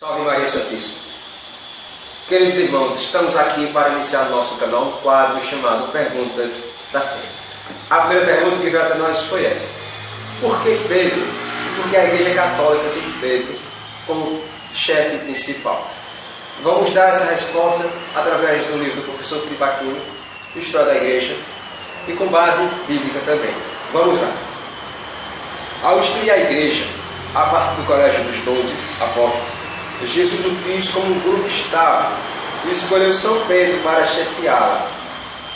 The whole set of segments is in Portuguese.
Salve Maria Santíssima. Queridos irmãos, estamos aqui para iniciar nosso canal, um quadro chamado Perguntas da Fé. A primeira pergunta que veio até nós foi essa: por que Pedro? Porque a Igreja Católica tem Pedro como chefe principal. Vamos dar essa resposta através do livro do professor Filipe Aquino, História da Igreja, e com base bíblica também. Vamos lá. Ao instruir a Igreja, a partir do colégio dos 12 apóstolos, Jesus o quis como um grupo estável e escolheu São Pedro para chefiá-la.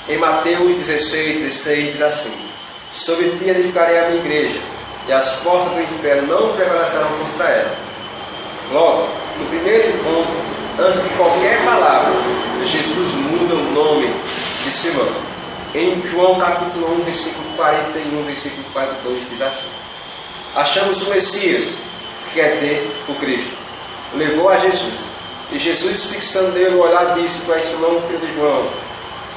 Em Mateus 16 diz assim: sobre ti edificarei a minha igreja, e as portas do inferno não prevalecerão contra ela. Logo, no primeiro encontro, antes de qualquer palavra, Jesus muda o nome de Simão. Em João capítulo 1, versículo 41, versículo 42, diz assim: achamos o Messias, que quer dizer o Cristo. Levou a Jesus, e Jesus, fixando nele o olhar, disse: tu és Simão, filho de João,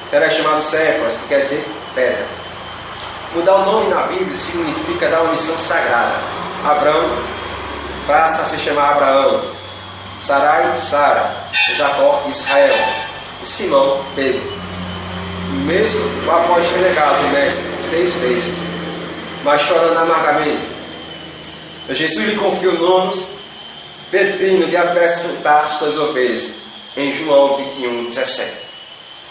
será chamado Cefas, que quer dizer pedra. Mudar o nome na Bíblia significa dar uma missão sagrada. Abrão passa a se chamar Abraão, Sarai, Sara, Jacó, Israel, e Simão, Pedro. Mesmo após ter negado o mestre 3 vezes, mas chorando amargamente, Jesus lhe confiou nomes pedindo de apresentar suas ovelhas, em João 21, 17.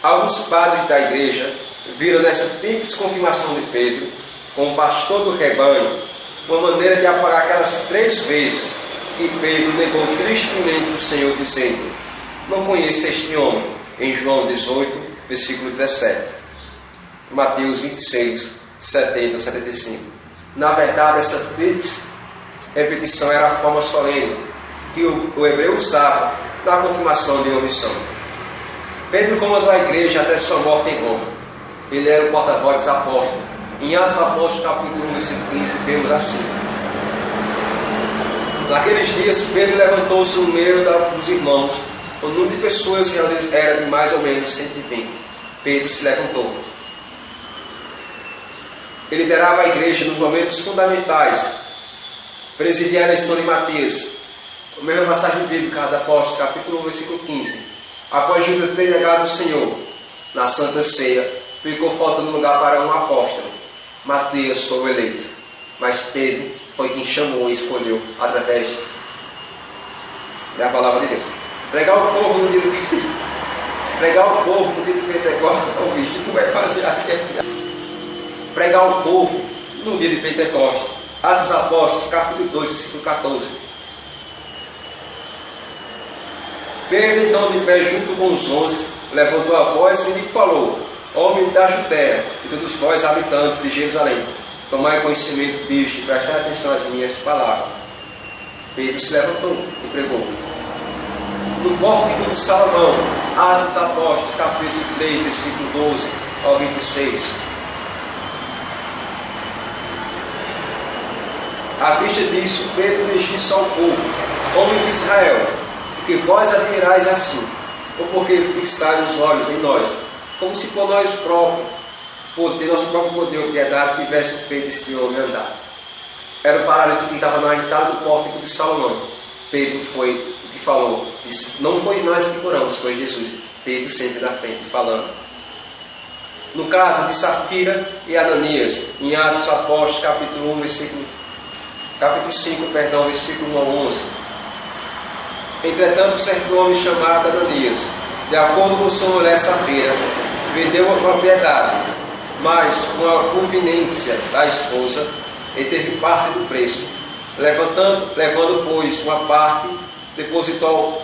Alguns padres da igreja viram nessa simples confirmação de Pedro, como pastor do rebanho, uma maneira de apagar aquelas 3 vezes que Pedro negou tristemente o Senhor, dizendo: não conheço este homem, em João 18, versículo 17. Mateus 26, 70, 75. Na verdade, essa tríplice repetição era a forma solene que o hebreu usava na confirmação de uma missão. Pedro comandou a igreja até sua morte em Roma. Ele era o porta-voz dos apóstolos. Em Atos Apóstolos, capítulo 1, versículo 15, vemos assim: naqueles dias, Pedro levantou-se no meio dos irmãos. O número de pessoas era de mais ou menos 120. Pedro se levantou. Ele liderava a igreja nos momentos fundamentais, presidia a eleição de Matias. A mesma passagem bíblica dos Apóstolos, capítulo 1, versículo 15. Após Judas ter negado o Senhor na Santa Ceia, ficou faltando lugar para um apóstolo. Matias foi o eleito, mas Pedro foi quem chamou e escolheu através da palavra de Deus. Pregar o povo no dia de Pentecostes, o vídeo vai fazer assim. Pregar o povo no dia de Pentecostes. Atos dos Apóstolos, capítulo 2, versículo 14. Pedro, então, de pé junto com os 11, levantou a voz e lhe falou: homem da Judéia e todos vós, habitantes de Jerusalém, tomai conhecimento disto e prestai atenção às minhas palavras. Pedro se levantou e pregou. No pórtico de Salomão, Atos dos Apóstolos, capítulo 3, versículo 12 ao 26. À vista disso, Pedro dirigiu-se ao povo: homem de Israel, que vós admirais assim, ou porque fixais os olhos em nós, como se por nós próprios, por ter nosso próprio poder ou piedade, tivesse feito esse homem andar. Era o paralítico que estava na entrada do pórtico de Salomão. Pedro foi o que falou. Disse: não foi nós que curamos, foi Jesus. Pedro sempre na frente, falando. No caso de Safira e Ananias, em Atos dos Apóstolos, capítulo 5, versículo 1 ao 11. Entretanto, certo homem chamado Ananias, de acordo com sua mulher Safira, vendeu uma propriedade, mas com a conveniência da esposa, ele teve parte do preço. Levando, pois, uma parte, depositou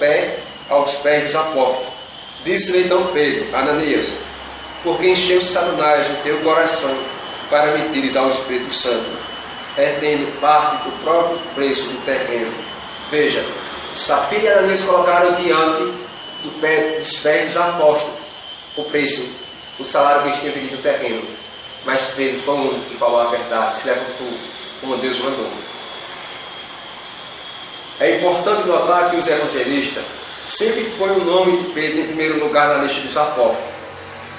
aos pés dos apóstolos. Disse-lhe então Pedro: Ananias, porque encheu Satanás o teu coração para mentires ao Espírito Santo, retendo parte do próprio preço do terreno. Veja, Safira e Ananias colocaram diante dos pés dos apóstolos o preço, o salário que eles tinham vendido do terreno. Mas Pedro foi o único que falou a verdade, se levantou como Deus mandou. É importante notar que os evangelistas sempre põem o nome de Pedro em primeiro lugar na lista dos apóstolos.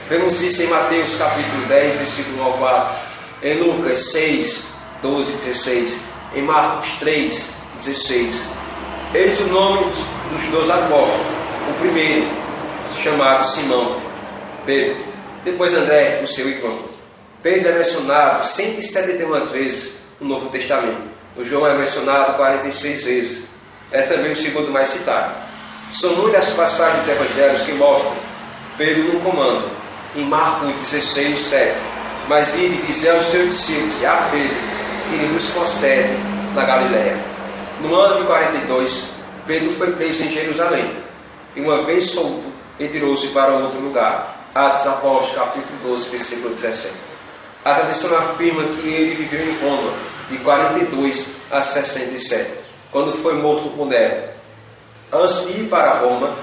Vemos isso em Mateus capítulo 10, versículo 1 ao 4, em Lucas 6, 12 e 16, em Marcos 3, 16. Eis o nome dos 12 apóstolos. O primeiro, chamado Simão Pedro, depois André, o seu irmão. Pedro é mencionado 171 vezes no Novo Testamento. O João é mencionado 46 vezes. É também o segundo mais citado. São muitas passagens dos evangelhos que mostram Pedro no comando. Em Marcos 16, 7. Mas ide dizer aos seus discípulos e a Pedro que ele nos concede na Galiléia. No ano de 42, Pedro foi preso em Jerusalém. E uma vez solto, retirou-se para outro lugar. Atos Apóstolos, capítulo 12, versículo 17. A tradição afirma que ele viveu em Roma de 42 a 67, quando foi morto por Nero. Antes de ir para Roma,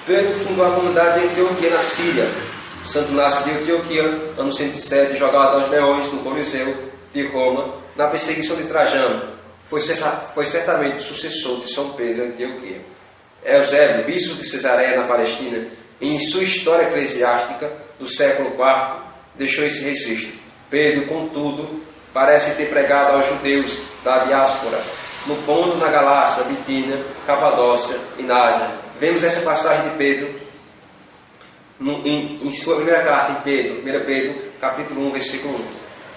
Pedro fundou a comunidade de Antioquia, na Síria. Santo Inácio de Antioquia, ano 107, jogado aos leões no Coliseu de Roma, na perseguição de Trajano. Foi certamente o sucessor de São Pedro em Antioquia. Eusébio, bispo de Cesareia, na Palestina, em sua história eclesiástica do século IV, deixou esse registro. Pedro, contudo, parece ter pregado aos judeus da diáspora, no Ponto, na Galácia, Bitínia, Capadócia e Násia. Vemos essa passagem de Pedro em sua primeira carta, em 1 Pedro, capítulo 1, versículo 1.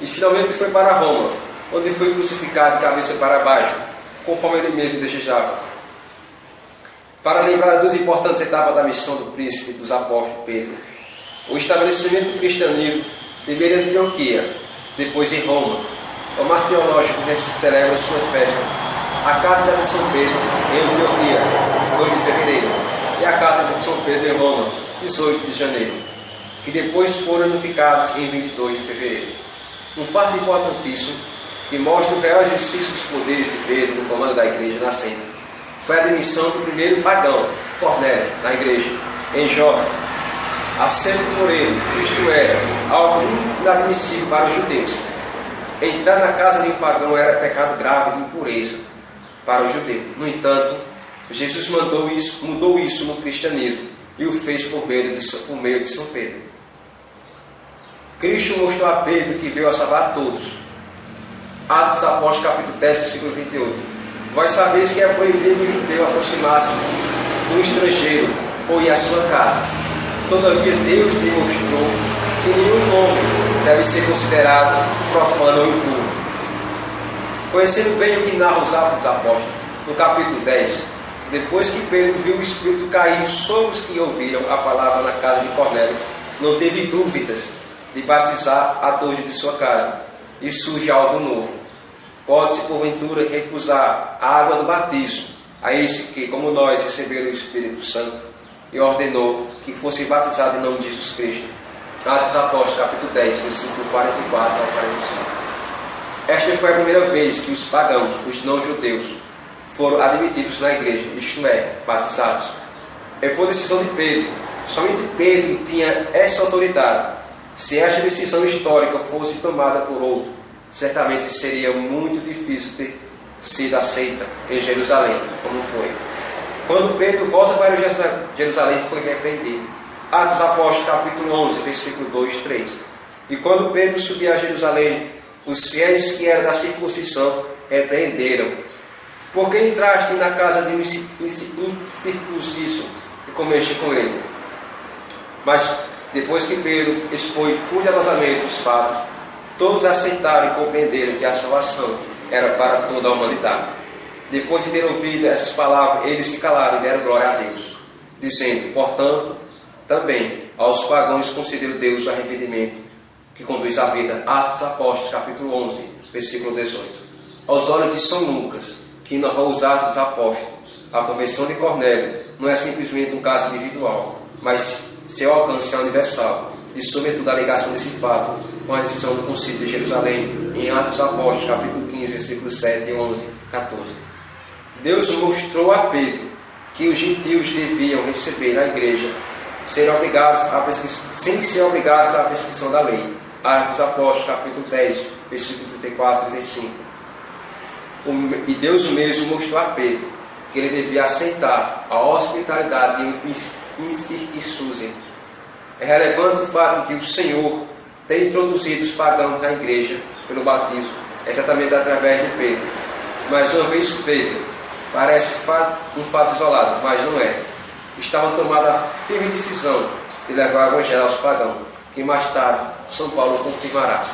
E finalmente foi para Roma, onde foi crucificado de cabeça para baixo, conforme ele mesmo desejava. Para lembrar das importantes etapas da missão do príncipe dos apóstolos Pedro, o estabelecimento do cristianismo, primeiro em Antioquia, depois em Roma, o marco teológico que se celebra sua festa, a carta de São Pedro em Antioquia, 2 de fevereiro, e a carta de São Pedro em Roma, 18 de janeiro, que depois foram unificados em 22 de fevereiro. Um fato importantíssimo que mostra o real exercício dos poderes de Pedro no comando da igreja nascente foi a demissão do primeiro pagão, Cornélio, na igreja, em Jope, aceito por ele, isto era, algo inadmissível para os judeus. Entrar na casa de um pagão era pecado grave de impureza para o judeu. No entanto, Jesus mudou isso no cristianismo e o fez por meio de São Pedro. Cristo mostrou a Pedro que veio a salvar todos. Atos dos Apóstolos, capítulo 10, versículo 28. Vós sabeis que é proibido o judeu aproximar-se do estrangeiro ou ir à sua casa. Todavia Deus demonstrou que nenhum homem deve ser considerado profano ou impuro. Conhecendo bem o que narra os Atos dos Apóstolos, no capítulo 10, depois que Pedro viu o Espírito cair sobre os que ouviram a palavra na casa de Cornélio, não teve dúvidas de batizar a todos de sua casa. E surge algo novo. Pode-se, porventura, recusar a água do batismo a esse que, como nós, receberam o Espírito Santo, e ordenou que fosse batizado em nome de Jesus Cristo. Atos dos Apóstolos, capítulo 10, versículo 44 ao 45. Esta foi a primeira vez que os pagãos, os não-judeus, foram admitidos na igreja, isto é, batizados. É por decisão de Pedro. Somente Pedro tinha essa autoridade. Se esta decisão histórica fosse tomada por outro, certamente seria muito difícil ter sido aceita em Jerusalém, como foi. Quando Pedro volta para Jerusalém, foi repreendido. Atos dos Apóstolos, capítulo 11, versículo 2 e 3. E quando Pedro subia a Jerusalém, os fiéis que eram da circuncisão repreenderam. Por que entraste na casa de um incircunciso e comeste com ele? Mas depois que Pedro expôs cuidadosamente os fatos, todos aceitaram e compreenderam que a salvação era para toda a humanidade. Depois de ter ouvido essas palavras, eles se calaram e deram glória a Deus, dizendo, portanto, também aos pagãos concedeu Deus o arrependimento que conduz à vida. Atos dos Apóstolos, capítulo 11, versículo 18. Aos olhos de São Lucas, que narrou os Atos dos Apóstolos, a conversão de Cornélio não é simplesmente um caso individual, mas seu alcance é universal, e sobretudo a ligação desse fato com a decisão do Concílio de Jerusalém, em Atos dos Apóstolos, capítulo 15, versículos 7, 11, 14. Deus mostrou a Pedro que os gentios deviam receber na igreja sem ser obrigados à prescrição da lei. Atos dos Apóstolos, capítulo 10, versículo 34 e 35. E Deus mesmo mostrou a Pedro que ele devia aceitar a hospitalidade de um incircunciso. É relevante o fato de que o Senhor tem introduzido os pagãos na igreja pelo batismo, exatamente através de Pedro. Mais uma vez, Pedro Parece um fato isolado, mas não é. Estavam tomando a firme decisão de levar o evangelho aos pagãos, que mais tarde São Paulo confirmará.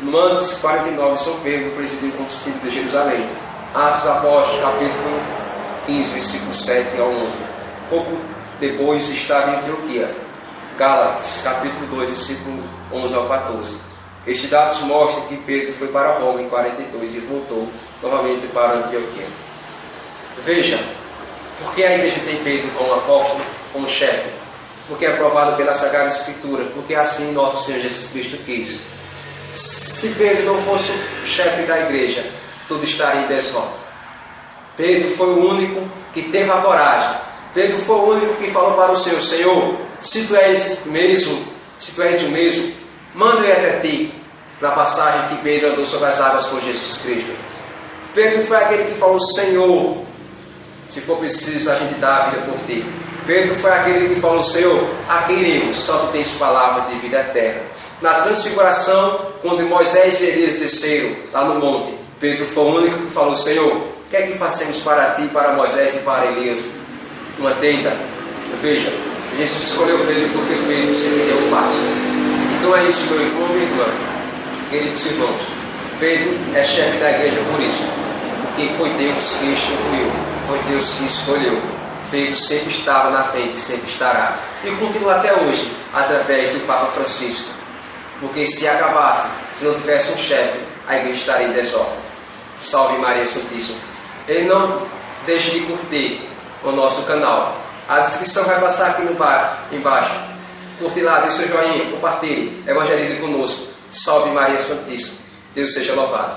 No ano de 49, São Pedro presidiu o concílio de Jerusalém. Atos Apóstolos, capítulo 15, versículo 7 ao 11. Pouco depois estava em Antioquia. Gálatas, capítulo 2, versículo 11 ao 14. Estes dados mostram que Pedro foi para Roma em 42 e voltou novamente para Antioquia. Veja, por que a igreja tem Pedro como apóstolo, como chefe? Porque é aprovado pela Sagrada Escritura, porque assim nosso Senhor Jesus Cristo quis. Se Pedro não fosse o chefe da igreja, tudo estaria em desordem. Pedro foi o único que teve a coragem. Pedro foi o único que falou para o Senhor: Senhor, se tu és o mesmo, manda-me até ti. Na passagem que Pedro andou sobre as águas com Jesus Cristo. Pedro foi aquele que falou: Senhor, se for preciso a gente dá a vida por ti. Pedro foi aquele que falou: Senhor, a quem iremos? Só tu tens palavras de vida eterna. Na transfiguração, quando Moisés e Elias desceram lá no monte, Pedro foi o único que falou: Senhor, o que é que fazemos para ti, para Moisés e para Elias? Uma tenda. Veja, Jesus escolheu Pedro porque Pedro sempre deu o passo. Então é isso, meu irmão e minha irmã, queridos irmãos. Pedro é chefe da igreja por isso, porque foi Deus que instituiu, foi Deus que escolheu. Pedro sempre estava na frente, sempre estará. E continua até hoje, através do Papa Francisco. Porque se acabasse, se não tivesse um chefe, a igreja estaria em desordem. Salve Maria Santíssima. Ele não deixe de curtir o nosso canal. A descrição vai passar aqui embaixo. Curte lá, dê seu joinha, compartilhe, evangelize conosco. Salve Maria Santíssima. Deus seja louvado.